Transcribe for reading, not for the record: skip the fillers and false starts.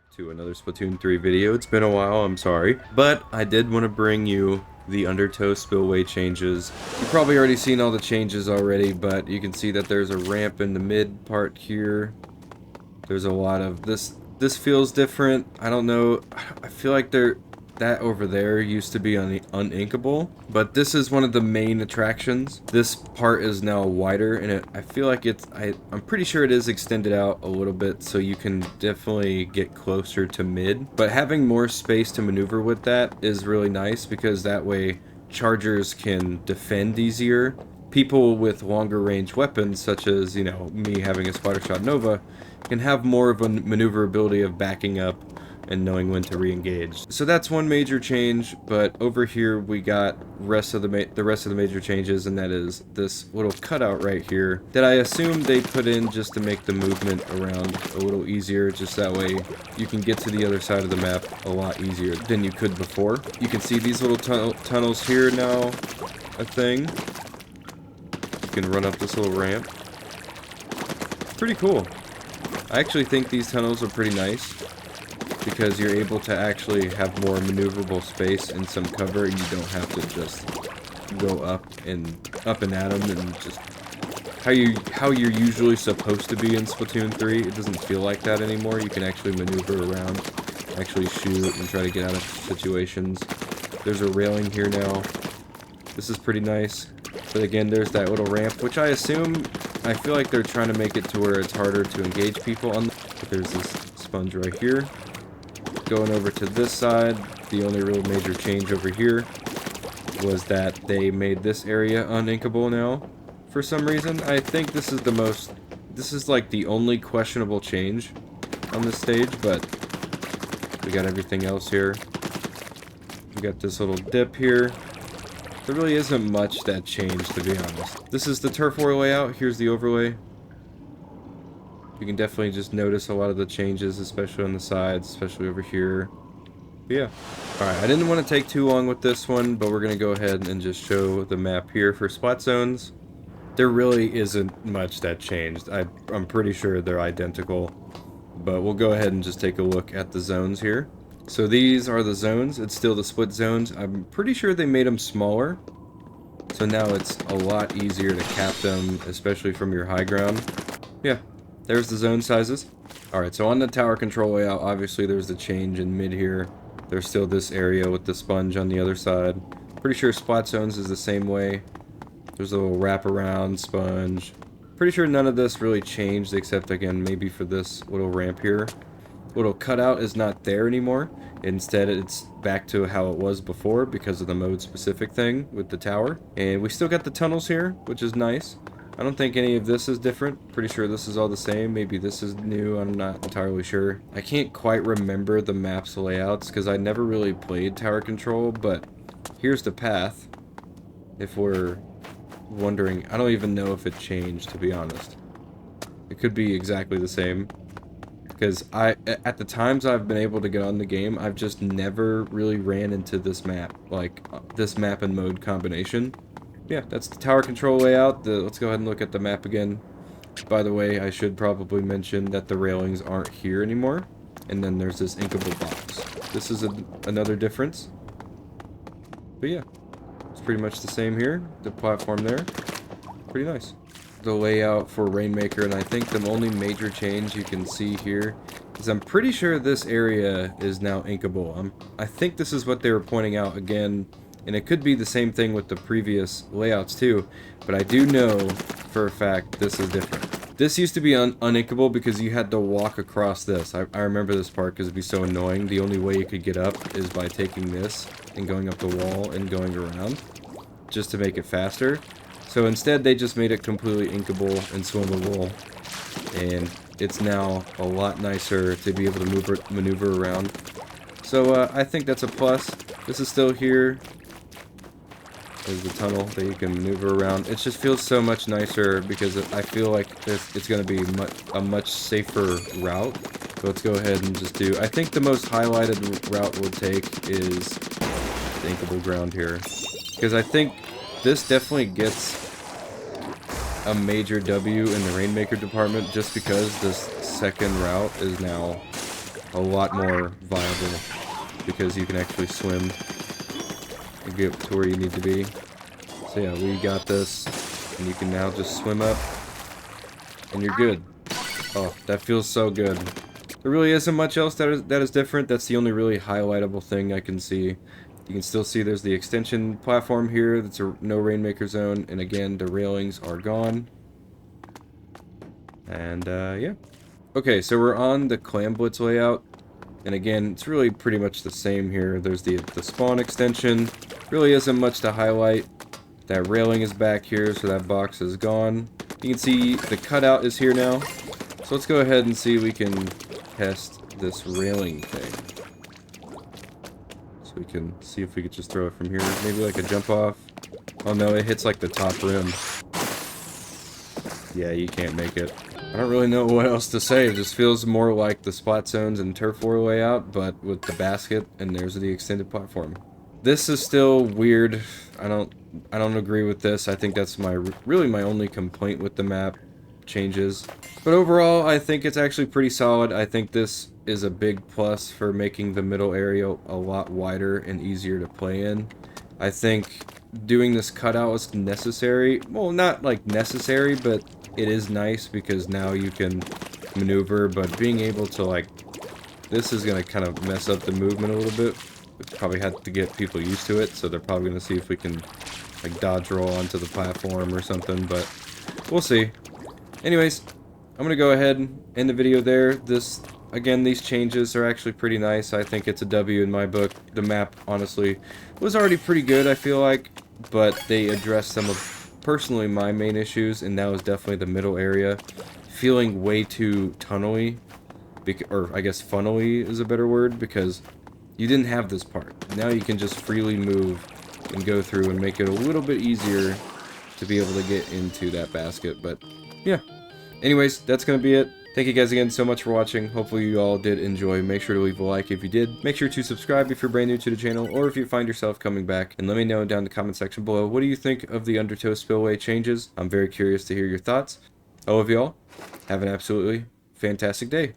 back to another Splatoon 3 video. It's been a while, I'm sorry. But I did want to bring you the Undertow Spillway changes. You've probably already seen all the changes already, but you can see that there's a ramp in the mid part here. There's a lot of this. This feels different. I don't know. I feel like that over there used to be uninkable, but this is one of the main attractions. This part is now wider, and I feel like I'm pretty sure it is extended out a little bit, so you can definitely get closer to mid. But having more space to maneuver with that is really nice, because that way chargers can defend easier. People with longer range weapons, such as, you know, me having a Splattershot Nova, can have more of a maneuverability of backing up and knowing when to re-engage. So that's one major change, but over here we got the rest of the major changes, and that is this little cutout right here that I assume they put in just to make the movement around a little easier, just that way you can get to the other side of the map a lot easier than you could before. You can see these little tunnels here now, a thing. You can run up this little ramp. Pretty cool. I actually think these tunnels are pretty nice, because you're able to actually have more maneuverable space and some cover, and you don't have to just go up and at them and just how you're usually supposed to be in Splatoon 3. It doesn't feel like that anymore. You can actually maneuver around, actually shoot and try to get out of situations. There's a railing here now. This is pretty nice. But again, there's that little ramp, which I feel like they're trying to make it to where it's harder to engage people on. But there's this sponge right here. Going over to this side, the only real major change over here was that they made this area uninkable now for some reason. I think this is like the only questionable change on this stage, but we got everything else here. We got this little dip here. There really isn't much that changed, to be honest. This is the turf war layout. Here's the overlay. You can definitely just notice a lot of the changes, especially on the sides, especially over here. But yeah. Alright, I didn't want to take too long with this one, but we're going to go ahead and just show the map here for Splat Zones. There really isn't much that changed. I'm pretty sure they're identical. But we'll go ahead and just take a look at the zones here. So these are the zones. It's still the split zones. I'm pretty sure they made them smaller. So now it's a lot easier to cap them, especially from your high ground. Yeah. There's the zone sizes. Alright, so on the tower control layout, obviously there's the change in mid here. There's still this area with the sponge on the other side. Pretty sure Splat Zones is the same way. There's a little wraparound sponge. Pretty sure none of this really changed, except again, maybe for this little ramp here. Little cutout is not there anymore. Instead, it's back to how it was before because of the mode specific thing with the tower. And we still got the tunnels here, which is nice. I don't think any of this is different. Pretty sure this is all the same. Maybe this is new. I'm not entirely sure. I can't quite remember the map's layouts because I never really played tower control, but here's the path. If we're wondering, I don't even know if it changed, to be honest. It could be exactly the same. Because at the times I've been able to get on the game, I've just never really ran into this map. Like, this map and mode combination. Yeah, that's the tower control layout. Let's go ahead and look at the map again. By the way, I should probably mention that the railings aren't here anymore. And then there's this inkable box. This is another difference. But yeah, it's pretty much the same here. The platform there. Pretty nice. The layout for Rainmaker, and I think the only major change you can see here is I'm pretty sure this area is now inkable. I think this is what they were pointing out again. And it could be the same thing with the previous layouts too, but I do know for a fact this is different. This used to be uninkable because you had to walk across this. I remember this part because it'd be so annoying. The only way you could get up is by taking this and going up the wall and going around, just to make it faster. So instead they just made it completely inkable and swimmable, and it's now a lot nicer to be able to maneuver around. So I think that's a plus. This is still here. There's the tunnel that you can maneuver around. It just feels so much nicer because I feel like it's going to be a much safer route. So let's go ahead and just do... I think the most highlighted route we'll take is the inkable ground here. Because I think this definitely gets a major W in the Rainmaker department just because this second route is now a lot more viable because you can actually swim and get to where you need to be. So yeah, we got this, and you can now just swim up, and you're good. Oh, that feels so good. There really isn't much else that is different. That's the only really highlightable thing I can see. You can still see there's the extension platform here. That's a no Rainmaker zone, and again, the railings are gone. And yeah. Okay, so we're on the Clam Blitz layout, and again, it's really pretty much the same here. There's the spawn extension. Really isn't much to highlight. That railing is back here, so that box is gone. You can see the cutout is here now. So let's go ahead and see if we can test this railing thing. So we can see if we could just throw it from here. Maybe like a jump off. Oh no, it hits like the top rim. Yeah, you can't make it. I don't really know what else to say. It just feels more like the Splat Zones and Turf War layout, but with the basket, and there's the extended platform. This is still weird. I don't agree with this. I think that's really my only complaint with the map changes. But overall, I think it's actually pretty solid. I think this is a big plus for making the middle area a lot wider and easier to play in. I think doing this cutout was necessary. Well, not like necessary, but it is nice because now you can maneuver, but being able to like, this is going to kind of mess up the movement a little bit. We probably have to get people used to it, so they're probably going to see if we can like dodge roll onto the platform or something, but we'll see. Anyways, I'm going to go ahead and end the video there. Again, these changes are actually pretty nice. I think it's a W in my book. The map, honestly, was already pretty good, I feel like, but they addressed some of, personally, my main issues, and that was definitely the middle area. Feeling way too tunnely, or I guess funnely is a better word, because you didn't have this part. Now you can just freely move and go through and make it a little bit easier to be able to get into that basket, but yeah. Anyways, that's going to be it. Thank you guys again so much for watching. Hopefully you all did enjoy. Make sure to leave a like if you did. Make sure to subscribe if you're brand new to the channel, or if you find yourself coming back. And let me know down in the comment section below, what do you think of the Undertow Spillway changes? I'm very curious to hear your thoughts. I love you all. Have an absolutely fantastic day.